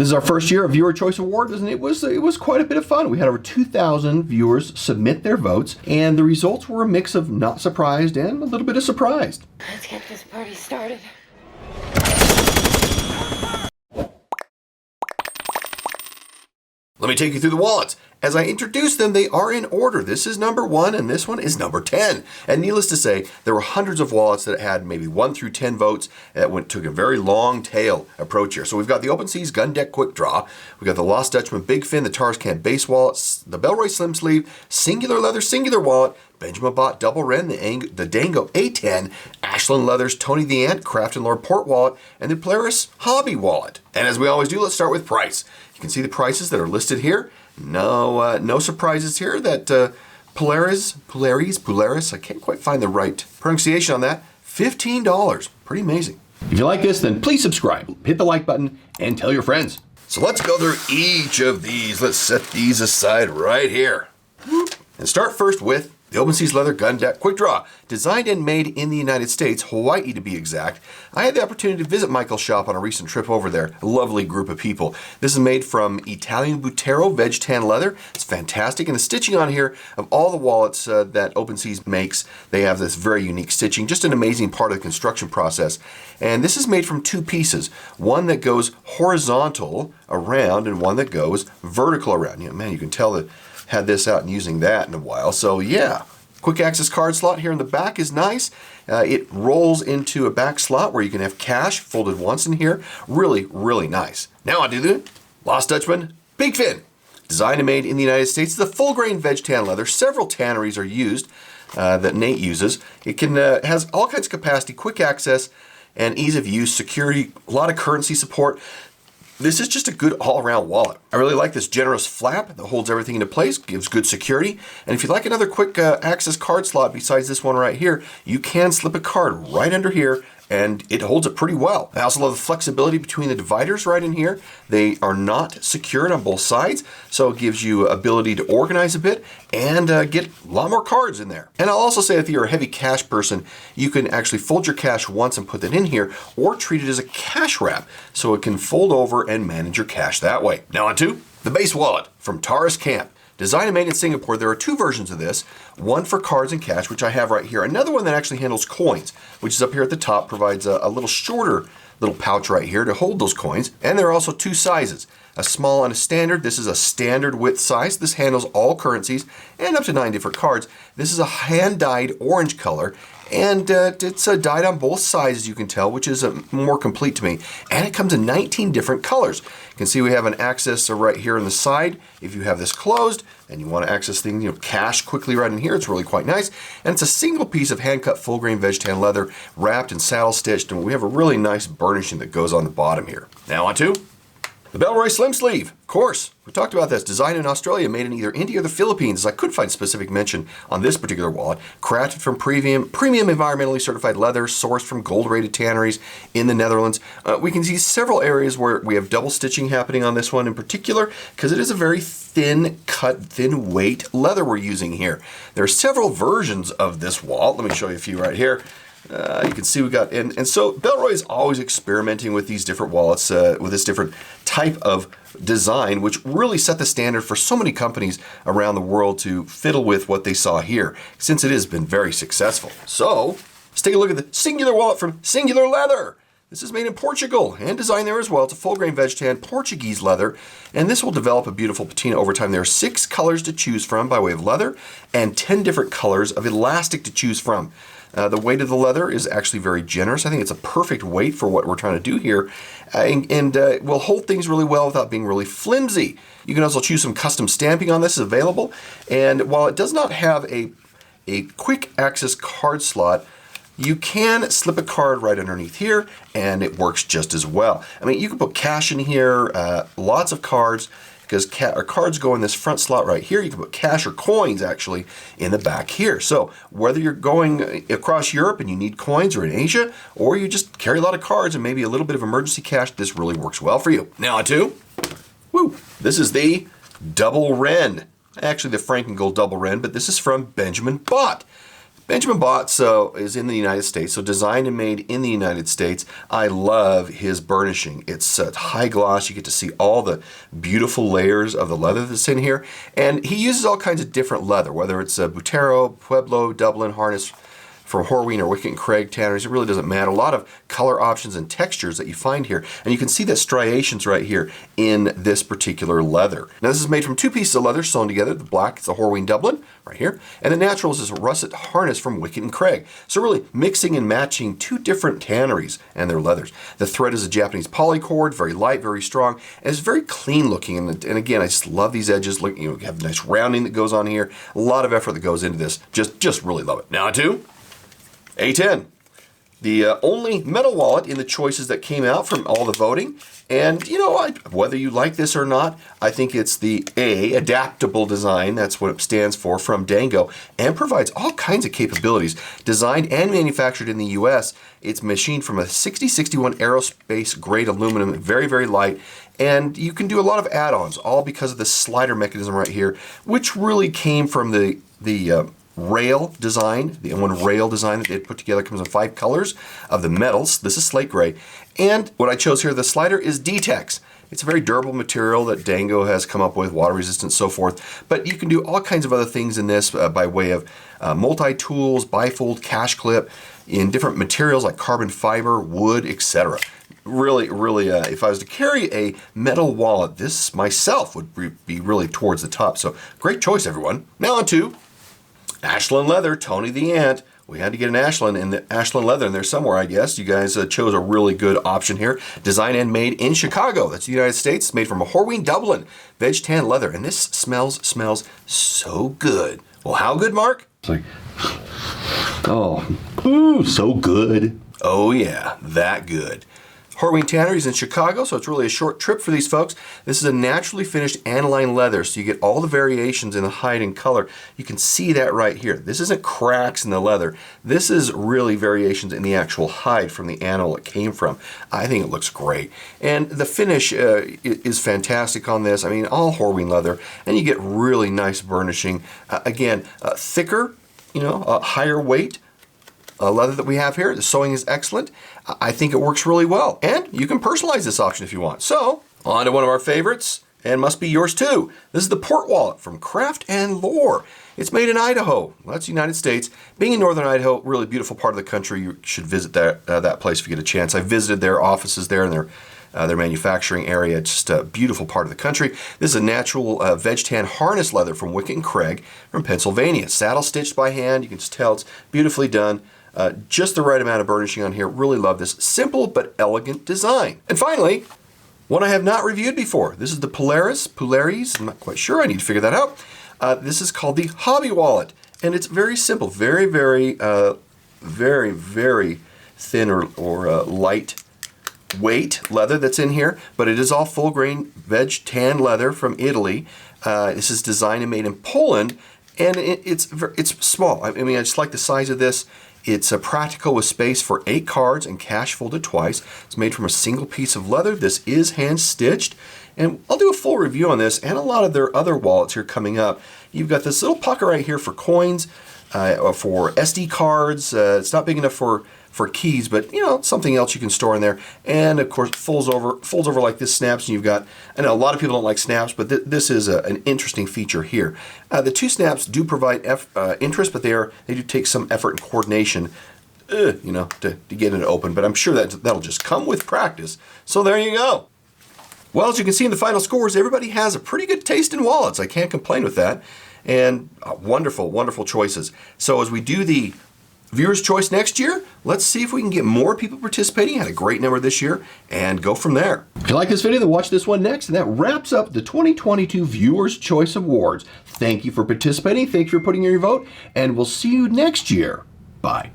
This is our first year of Viewer Choice Awards, and it was quite a bit of fun. We had over 2,000 viewers submit their votes, and the results were a mix of not surprised and a little bit of surprised. Let's get this party started. Let me take you through the wallets. As I introduce them, they are in order. This is number 1 and this one is number 10. And needless to say, there were hundreds of wallets that had maybe 1 through 10 votes that took a very long tail approach here. So we've got the OpenSea's Gun Deck Quickdraw, we've got the Lost Dutchman Big Fin, the Tauruscamp Base wallets, the Bellroy Slim Sleeve, Singular Leather Singular Wallet, Benjamin Bott Double Wren, the Dango A10, Ashland Leather's Tony the Ant, Craft & Lore Port Wallet, and the Pularys Hobby Wallet. And as we always do, let's start with price. You can see the prices that are listed here. No surprises here that Pularys, I can't quite find the right pronunciation on that, $15. Pretty amazing. If you like this, then please subscribe, hit the like button, and tell your friends. So let's go through each of these. Let's set these aside right here. And start first with the OpenSea's Leather Gun Deck Quickdraw, designed and made in the United States, Hawaii to be exact. I had the opportunity to visit Michael's shop on a recent trip over there. A lovely group of people. This is made from Italian Butero veg tan leather. It's fantastic, and the stitching on here of all the wallets that OpenSea's makes, they have this very unique stitching. Just an amazing part of the construction process. And this is made from 2 pieces. One that goes horizontal around and one that goes vertical around. Man, you can tell that had this out and using that in a while. So yeah, quick access card slot here in the back is nice. It rolls into a back slot where you can have cash folded once in here. Really, really nice. Now on to the Lost Dutchman Big Fin. Designed and made in the United States, the full grain veg tan leather. Several tanneries are used that Nate uses. It can has all kinds of capacity, quick access, and ease of use, security, a lot of currency support. This is just a good all-around wallet. I really like this generous flap that holds everything into place, gives good security. And if you'd like another quick access card slot besides this one right here, you can slip a card right under here and it holds it pretty well. I also love the flexibility between the dividers right in here. They are not secured on both sides, so it gives you ability to organize a bit and get a lot more cards in there. And I'll also say if you're a heavy cash person, you can actually fold your cash once and put that in here, or treat it as a cash wrap, so it can fold over and manage your cash that way. Now on to the base wallet from Tauruscamp. Designed and made in Singapore. There are 2 versions of this. One for cards and cash, which I have right here. Another one that actually handles coins, which is up here at the top, provides a little shorter little pouch right here to hold those coins. And there are also 2 sizes, a small and a standard. This is a standard width size. This handles all currencies and up to 9 different cards. This is a hand-dyed orange color, and it's dyed on both sides, as you can tell, which is more complete to me. And it comes in 19 different colors. You can see we have an access right here on the side. If you have this closed and you want to access things, cash quickly right in here, it's really quite nice. And it's a single piece of hand-cut full grain veg tan leather, wrapped and saddle stitched, and we have a really nice burnishing that goes on the bottom here. Now on to the Bellroy Slim Sleeve. Of course, we talked about this. Designed in Australia, made in either India or the Philippines. I could find specific mention on this particular wallet. Crafted from premium environmentally certified leather, sourced from gold-rated tanneries in the Netherlands. We can see several areas where we have double stitching happening on this one in particular, because it is a very thin cut, thin weight leather we're using here. There are several versions of this wallet. Let me show you a few right here. You can see we got, and so Bellroy is always experimenting with these different wallets, with this different type of design, which really set the standard for so many companies around the world to fiddle with what they saw here, since it has been very successful. So let's take a look at the Singular wallet from Singular Leather. This is made in Portugal and designed there as well. It's a full grain veg tan Portuguese leather, and this will develop a beautiful patina over time. There are 6 colors to choose from by way of leather and 10 different colors of elastic to choose from. The weight of the leather is actually very generous. I think it's a perfect weight for what we're trying to do here, and will hold things really well without being really flimsy. You can also choose some custom stamping on this, is available, and while it does not have a quick access card slot, you can slip a card right underneath here and it works just as well. I mean, you can put cash in here, lots of cards, because cards go in this front slot right here. You can put cash or coins actually in the back here. So whether you're going across Europe and you need coins, or in Asia, or you just carry a lot of cards and maybe a little bit of emergency cash, this really works well for you. Now on to, this is the Double Wren. Actually the Frankengold Double Wren, but this is from Benjamin Bott. Benjamin Bott is in the United States, so designed and made in the United States. I love his burnishing. It's high gloss. You get to see all the beautiful layers of the leather that's in here. And he uses all kinds of different leather, whether it's Butero, Pueblo, Dublin, harness from Horween or Wickett and Craig tanners. It really doesn't matter. A lot of color options and textures that you find here. And you can see the striations right here in this particular leather. Now this is made from 2 pieces of leather sewn together. The black is the Horween Dublin right here. And the natural is this russet harness from Wickett and Craig. So really mixing and matching 2 different tanneries and their leathers. The thread is a Japanese polycord, very light, very strong, and it's very clean looking. And again, I just love these edges. Look, you have nice rounding that goes on here. A lot of effort that goes into this. Just really love it. Now to A10, the only metal wallet in the choices that came out from all the voting. And you know, whether you like this or not, I think it's the adaptable design, that's what it stands for, from Dango, and provides all kinds of capabilities. Designed and manufactured in the US, it's machined from a 6061 aerospace grade aluminum, very, very light. And you can do a lot of add-ons, all because of the slider mechanism right here, which really came from the rail design. The one rail design that they put together comes in 5 colors of the metals. This is slate gray. And what I chose here, the slider, is D-Tex. It's a very durable material that Dango has come up with, water resistant, so forth. But you can do all kinds of other things in this by way of multi-tools, bifold, cash clip, in different materials like carbon fiber, wood, etc. Really, if I was to carry a metal wallet, this myself would be really towards the top. So great choice, everyone. Now on to Ashland leather, Tony the Ant. We had to get an Ashland, and the Ashland leather in there somewhere, I guess. You guys chose a really good option here. Designed and made in Chicago. That's the United States. It's made from a Horween Dublin veg tan leather, and this smells so good. Well, how good, Mark? It's like, oh, ooh, so good. Oh yeah, that good. Horween Tannery's in Chicago, so it's really a short trip for these folks. This is a naturally finished aniline leather, so you get all the variations in the hide and color. You can see that right here. This isn't cracks in the leather. This is really variations in the actual hide from the animal it came from. I think it looks great. And the finish is fantastic on this. I mean, all Horween leather, and you get really nice burnishing. Again, thicker, higher weight. Leather that we have here. The sewing is excellent. I think it works really well. And you can personalize this option if you want. So, on to one of our favorites, and must be yours too. This is the Port Wallet from Craft and Lore. It's made in Idaho. Well, that's the United States. Being in northern Idaho, really beautiful part of the country. You should visit that place if you get a chance. I visited their offices there and their manufacturing area. It's just a beautiful part of the country. This is a natural veg tan harness leather from Wickett and Craig from Pennsylvania. Saddle stitched by hand. You can just tell it's beautifully done. Just the right amount of burnishing on here. Really love this simple but elegant design. And finally, one I have not reviewed before. This is the Pularys. I'm not quite sure. I need to figure that out. This is called the Hobby Wallet, and it's very simple, very thin or light weight leather that's in here, but it is all full grain veg tan leather from Italy. This is designed and made in Poland, and it's small. I mean, I just like the size of this. It's practical with space for 8 cards and cash folded twice. It's made from a single piece of leather. This is hand stitched. And I'll do a full review on this and a lot of their other wallets here coming up. You've got this little pocket right here for coins, for SD cards. It's not big enough for keys, but something else you can store in there. And of course, folds over like this, snaps, and you've got, I know a lot of people don't like snaps, but this is an interesting feature here. The 2 snaps do provide interest, but they do take some effort and coordination, to get it open. But I'm sure that'll just come with practice. So there you go. Well, as you can see in the final scores, everybody has a pretty good taste in wallets. I can't complain with that. And wonderful, wonderful choices. So as we do the Viewer's Choice next year, let's see if we can get more people participating. Had a great number this year, and go from there. If you like this video, then watch this one next, and that wraps up the 2022 Viewer's Choice Awards. Thank you for participating. Thank you for putting in your vote, and we'll see you next year. Bye.